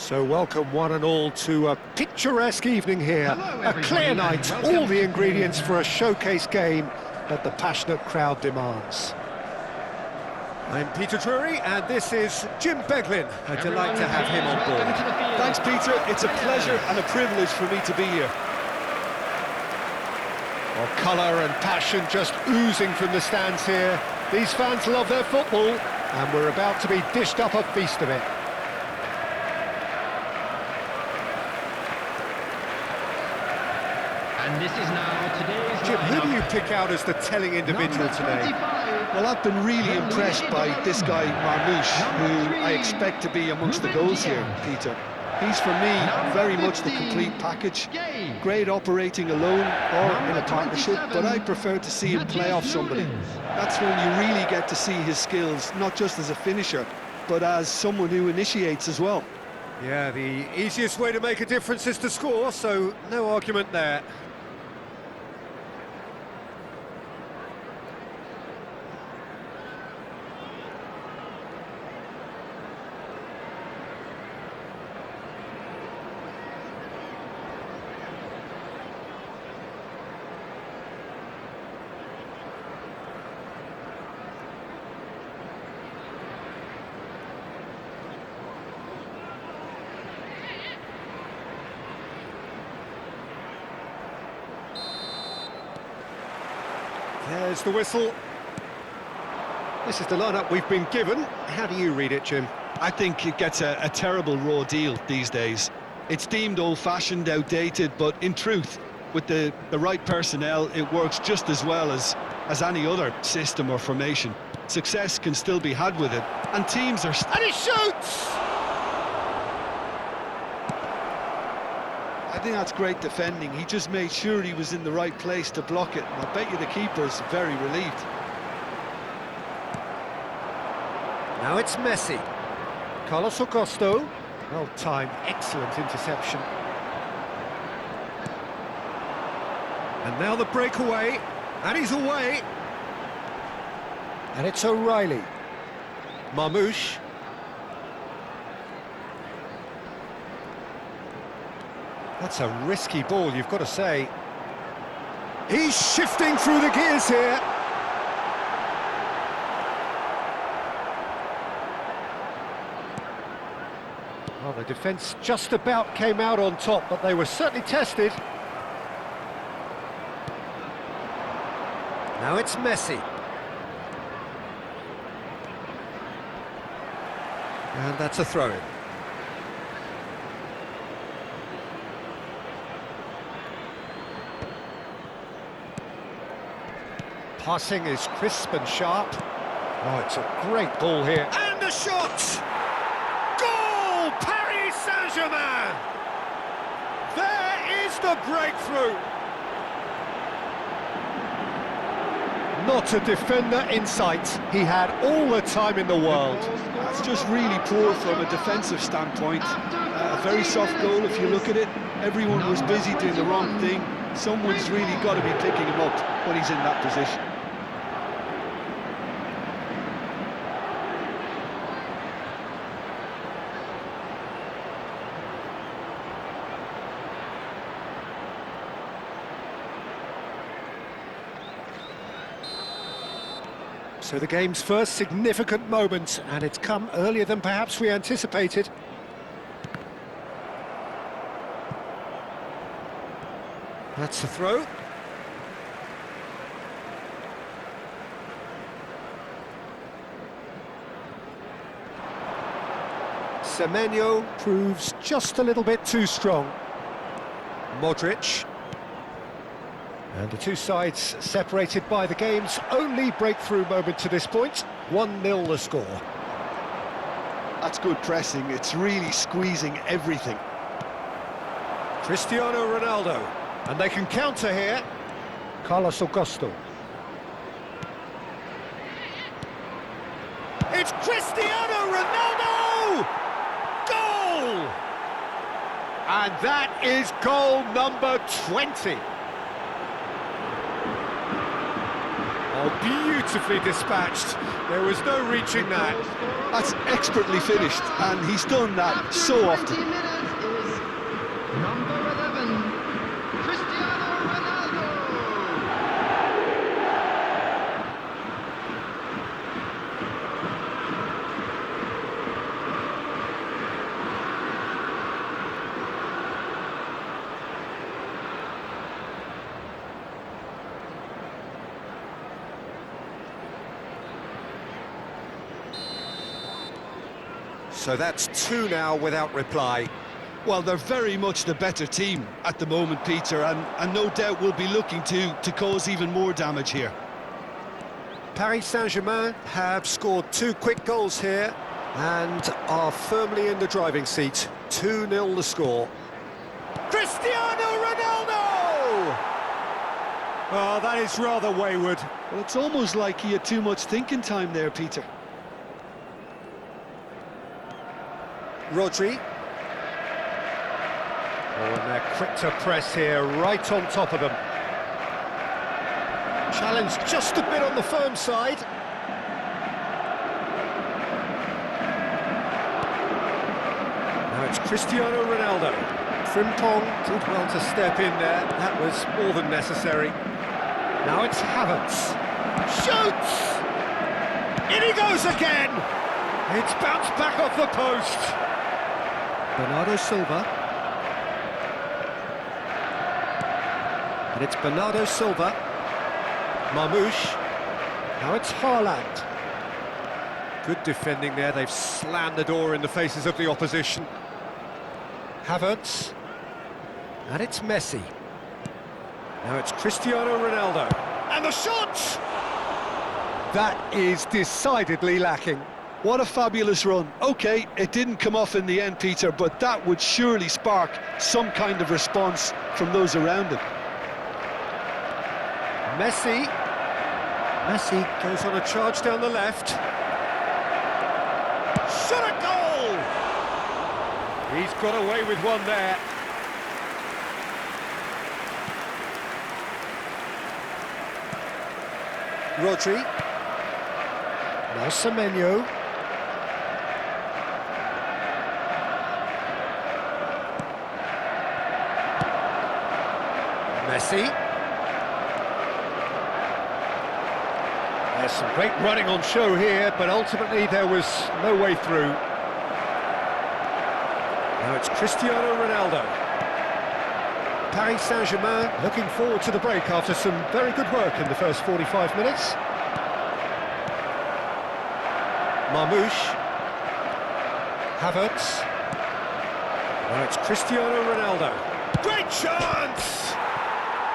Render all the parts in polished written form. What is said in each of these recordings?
So welcome one and all to a picturesque evening here. A clear night, all the ingredients for a showcase game that the passionate crowd demands. I'm Peter Drury and this is Jim Beglin. A delight to have him on board. Thanks, Peter. It's a pleasure and a privilege for me to be here. Well, colour and passion just oozing from the stands here. These fans love their football and we're about to be dished up a feast of it. And this is now today's Jim, who do you pick out as the telling individual today? Well, I've been really impressed by this guy, Marmoush, who I expect to be amongst the goals here, Peter. He's, for me, very much the complete package. Great operating alone or in a partnership, but I prefer to see him play off somebody. That's when you really get to see his skills, not just as a finisher, but as someone who initiates as well. Yeah, the easiest way to make a difference is to score, so no argument there. There's the whistle. This is the lineup we've been given. How do you read it, Jim? I think it gets a terrible raw deal these days. It's deemed old-fashioned, outdated, but in truth, with the right personnel, it works just as well as any other system or formation. Success can still be had with it, and teams are... And he shoots! I think that's great defending. He just made sure he was in the right place to block it. And I bet you the keeper's very relieved. Now it's Messi. Carlos Augusto. Well timed, excellent interception. And now the breakaway. And he's away. And it's O'Reilly. Marmoush. That's a risky ball, you've got to say. He's shifting through the gears here. Well, the defence just about came out on top, but they were certainly tested. Now it's Messi. And that's a throw-in. Passing is crisp and sharp. Oh, it's a great ball here. And the shot! Goal! Paris Saint-Germain! There is the breakthrough! Not a defender in sight. He had all the time in the world. That's just really poor from a defensive standpoint. A very soft goal if you look at it. Everyone was busy doing the wrong thing. Someone's really got to be picking him up when he's in that position. So the game's first significant moment, and it's come earlier than perhaps we anticipated. That's the throw. Semenyo proves just a little bit too strong. Modric. And the two sides separated by the game's only breakthrough moment to this point. 1-0 the score. That's good pressing. It's really squeezing everything. Cristiano Ronaldo. And they can counter here. Carlos Augusto. It's Cristiano Ronaldo! Goal! And that is goal number 20. Oh, beautifully dispatched. There was no reaching that. That's expertly finished, and he's done that so often. Minutes is number 11, Cristiano Ronaldo. So that's two now without reply. Well, they're very much the better team at the moment, Peter, and no doubt will be looking to cause even more damage here. Paris Saint-Germain have scored two quick goals here and are firmly in the driving seat. 2-0 the score. Cristiano Ronaldo! Oh, that is rather wayward. Well, it's almost like he had too much thinking time there, Peter. Rodri. Oh, and they're quick to press here, right on top of them. Challenge just a bit on the firm side. Now it's Cristiano Ronaldo. Frimpong did well to step in there. That was more than necessary. Now it's Havertz. Shoots! In he goes again! It's bounced back off the post. Bernardo Silva. And it's Bernardo Silva. Marmoush. Now it's Haaland. Good defending there. They've slammed the door in the faces of the opposition. Havertz. And it's Messi. Now it's Cristiano Ronaldo. And the shot! That is decidedly lacking. What a fabulous run. OK, it didn't come off in the end, Peter, but that would surely spark some kind of response from those around him. Messi. Messi goes on a charge down the left. Shot a goal! He's got away with one there. Rodri. Now Semenyo. Messi. There's some great running on show here, but ultimately there was no way through. Now it's Cristiano Ronaldo. Paris Saint-Germain looking forward to the break after some very good work in the first 45 minutes. Marmoush. Havertz. Now it's Cristiano Ronaldo. Great chance!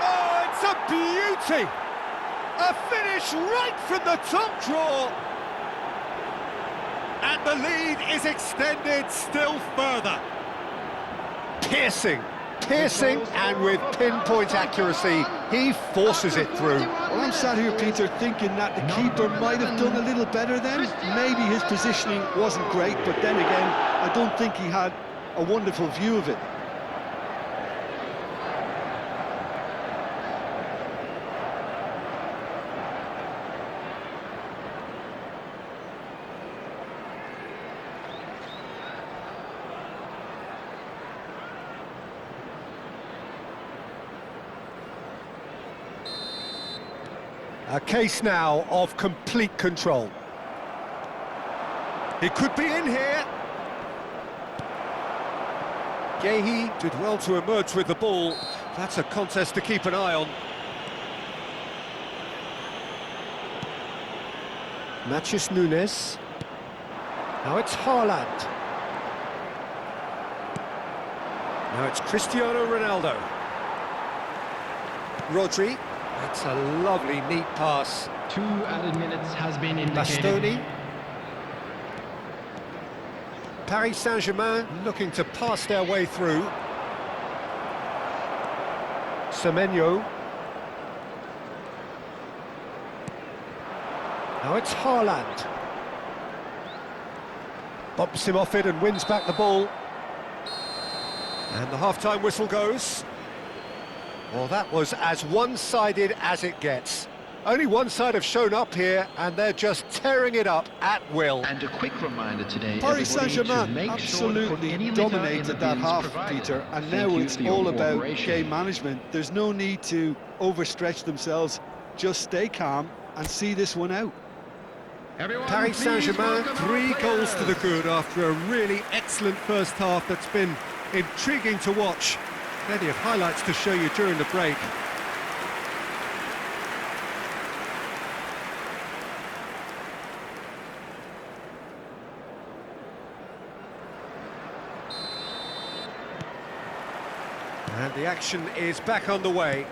Oh, it's a beauty! A finish right from the top draw! And the lead is extended still further. Piercing, and with pinpoint accuracy, he forces it through. Well, I'm sat here, Peter, thinking that the keeper might have done a little better then. Maybe his positioning wasn't great, but then again, I don't think he had a wonderful view of it. A case now of complete control. He could be in here. Guéhi did well to emerge with the ball. That's a contest to keep an eye on. Matheus Nunes. Now it's Haaland. Now it's Cristiano Ronaldo. Rodri. That's a lovely, neat pass. 2 added minutes has been indicated. Bastoni. Paris Saint-Germain looking to pass their way through. Semenyo. Now it's Haaland. Bumps him off it and wins back the ball. And the half-time whistle goes. Well, that was as one-sided as it gets. Only one side have shown up here, and they're just tearing it up at will. And a quick reminder today, Paris everybody, to Saint-Germain make sure to put absolutely any litter in dominated the that bins half, provided. Peter, and Thank now you it's for your all about cooperation. game management. There's no need to overstretch themselves. Just stay calm and see this one out. Everyone, Paris please Saint-Germain, welcome our 3 goals to the players. good after a really excellent first half that's been intriguing to watch. Plenty of highlights to show you during the break. And the action is back on the way.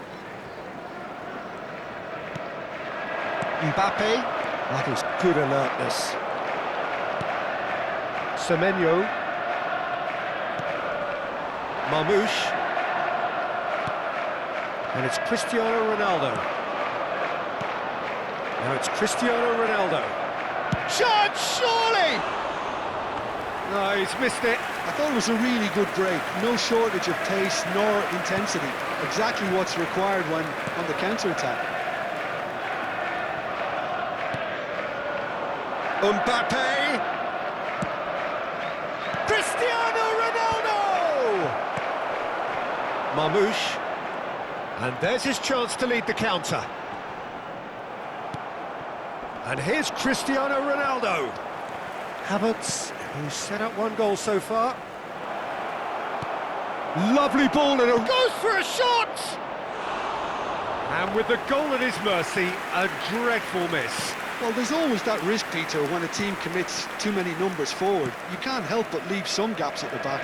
Mbappe, that is good alertness. Semenyo. Marmouche. And it's Cristiano Ronaldo. Now it's Cristiano Ronaldo. Shot, surely! No, he's missed it. I thought it was a really good break. No shortage of pace nor intensity. Exactly what's required when on the counter-attack. Mbappe! Cristiano Ronaldo! Marmouche. And there's his chance to lead the counter. And here's Cristiano Ronaldo. Havertz, who's set up 1 goal so far. Lovely ball and goes for a shot! And with the goal at his mercy, a dreadful miss. Well, there's always that risk, Peter, when a team commits too many numbers forward. You can't help but leave some gaps at the back.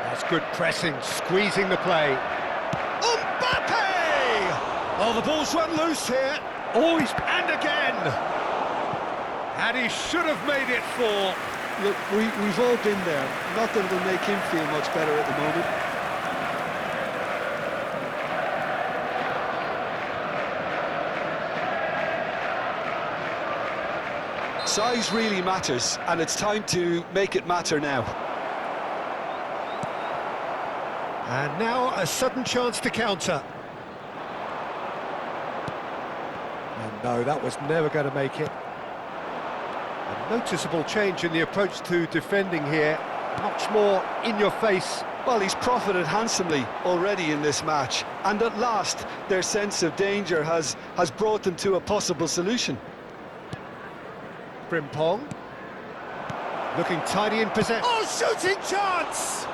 That's good pressing, squeezing the play. Mbappe! Oh, the ball's run loose here. Oh, and again! And he should have made it 4. Look, we've all been there. Not that it'll make him feel much better at the moment. Size really matters, and it's time to make it matter now. And now a sudden chance to counter. And no, that was never going to make it. A noticeable change in the approach to defending here. Much more in your face. Well, he's profited handsomely already in this match, and at last their sense of danger has brought them to a possible solution. Frimpong. Looking tidy in possession. Oh, shooting chance!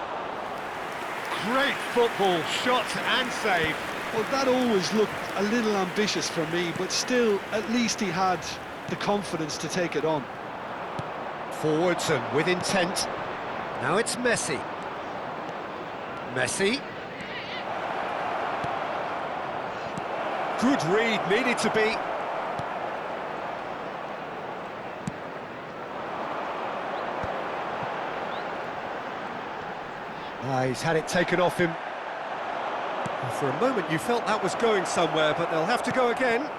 Great football, shot and save. Well, that always looked a little ambitious for me, but still, at least he had the confidence to take it on. Forwards and with intent. Now it's Messi. Messi. Good read, needed to be. He's had it taken off him. And for a moment you felt that was going somewhere, but they'll have to go again.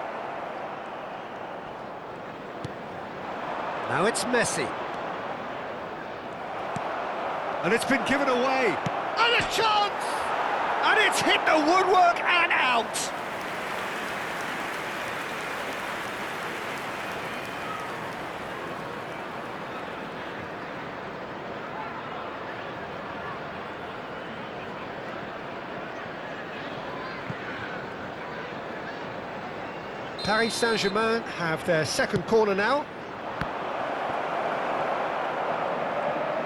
Now it's Messi. And it's been given away. And a chance! And it's hit the woodwork and out! Paris Saint-Germain have their second corner now.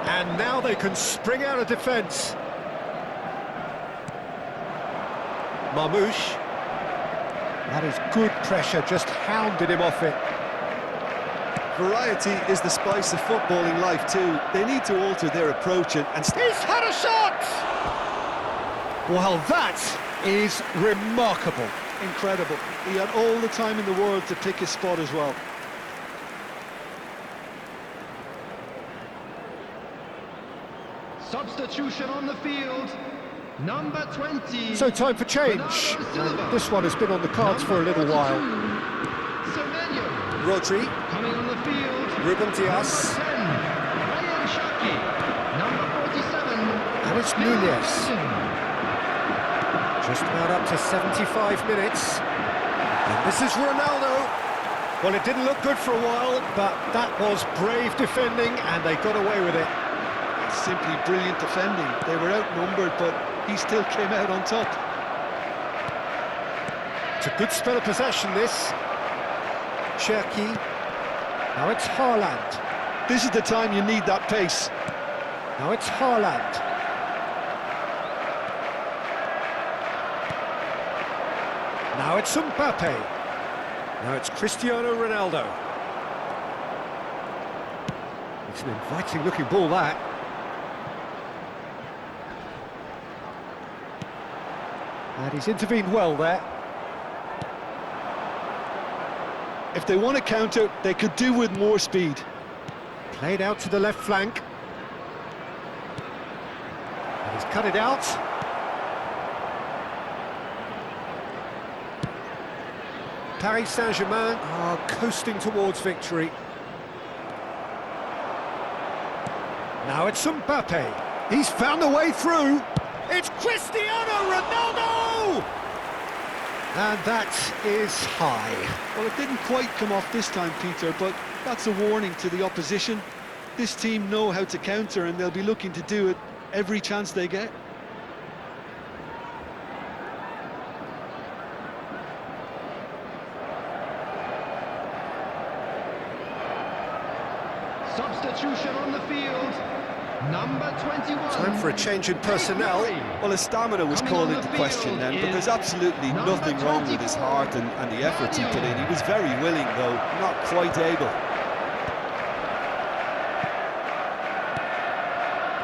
And now they can spring out of defence. Marmouche. That is good pressure, just hounded him off it. Variety is the spice of footballing life too. They need to alter their approach and He's had a shot! Well, that is remarkable. incredible. He had all the time in the world to pick his spot as well. Substitution on the field, number 20. So time for change. Bernardo Silva. And this one has been on the cards for a little while. Semenyo. Rodri, Coming on the field. Ruben Dias, Number 10, Ryan Shaki. Number 47. and it's Phil Nunez. Foden. Just about up to 75 minutes. This is Ronaldo. Well, it didn't look good for a while, but that was brave defending, and they got away with it. Simply brilliant defending. They were outnumbered, but he still came out on top. It's a good spell of possession, this. Cherki. Now it's Haaland. This is the time you need that pace. Now it's Haaland. Now it's Mbappe. Now it's Cristiano Ronaldo. It's an inviting-looking ball, that. And he's intervened well there. If they want to counter, they could do with more speed. Played out to the left flank. And he's cut it out. Paris Saint-Germain are coasting towards victory. Now it's Mbappe. He's found a way through. It's Cristiano Ronaldo! And that is high. Well, it didn't quite come off this time, Peter, but that's a warning to the opposition. This team know how to counter, and they'll be looking to do it every chance they get. Substitution on the field. Number 21. Time for a change in personnel. Well, his stamina was called into question then, but there's absolutely nothing wrong with his heart and the efforts he put in. He was very willing, though, not quite able.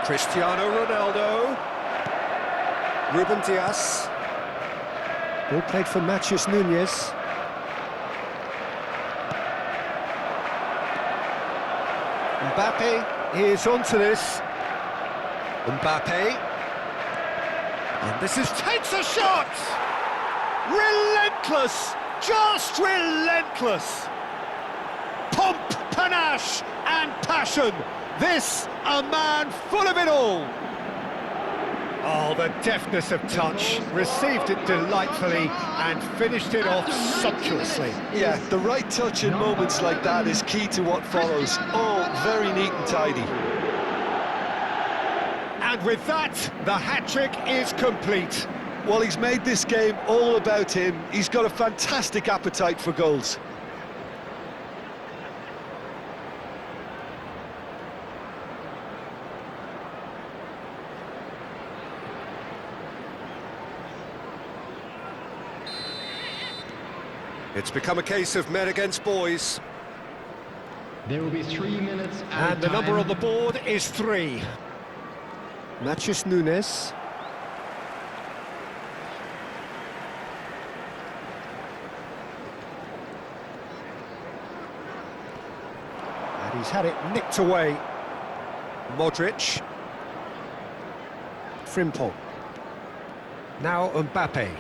Cristiano Ronaldo. Ruben Dias. Ball played for Matheus Nunes. Mbappe is onto this. Mbappe. And this is... takes a shot! Relentless! Just relentless! Pomp, panache and passion. This, a man full of it all. Oh, the deftness of touch. Received it delightfully and finished it off sumptuously. Yeah, the right touch in moments like that is key to what follows. All very neat and tidy. And with that, the hat-trick is complete. Well, he's made this game all about him. He's got a fantastic appetite for goals. It's become a case of men against boys. There will be 3 minutes at And the number on the board is 3. Matheus Nunes. And he's had it nicked away. Modric. Frimpong. Now Mbappe.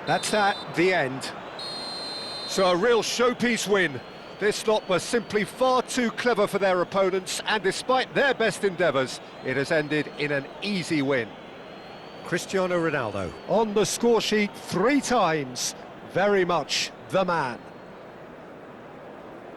That's that, the end. So a real showpiece win. This lot was simply far too clever for their opponents, and despite their best endeavours, it has ended in an easy win. Cristiano Ronaldo on the score sheet 3 times. Very much the man.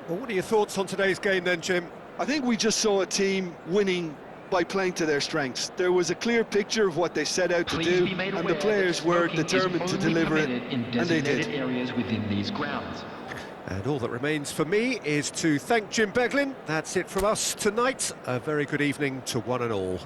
Well, what are your thoughts on today's game then, Jim? I think we just saw a team winning by playing to their strengths. There was a clear picture of what they set out to do, and the players were determined to deliver it, and they did. Areas within these grounds. And all that remains for me is to thank Jim Beglin. That's it from us tonight. A very good evening to one and all.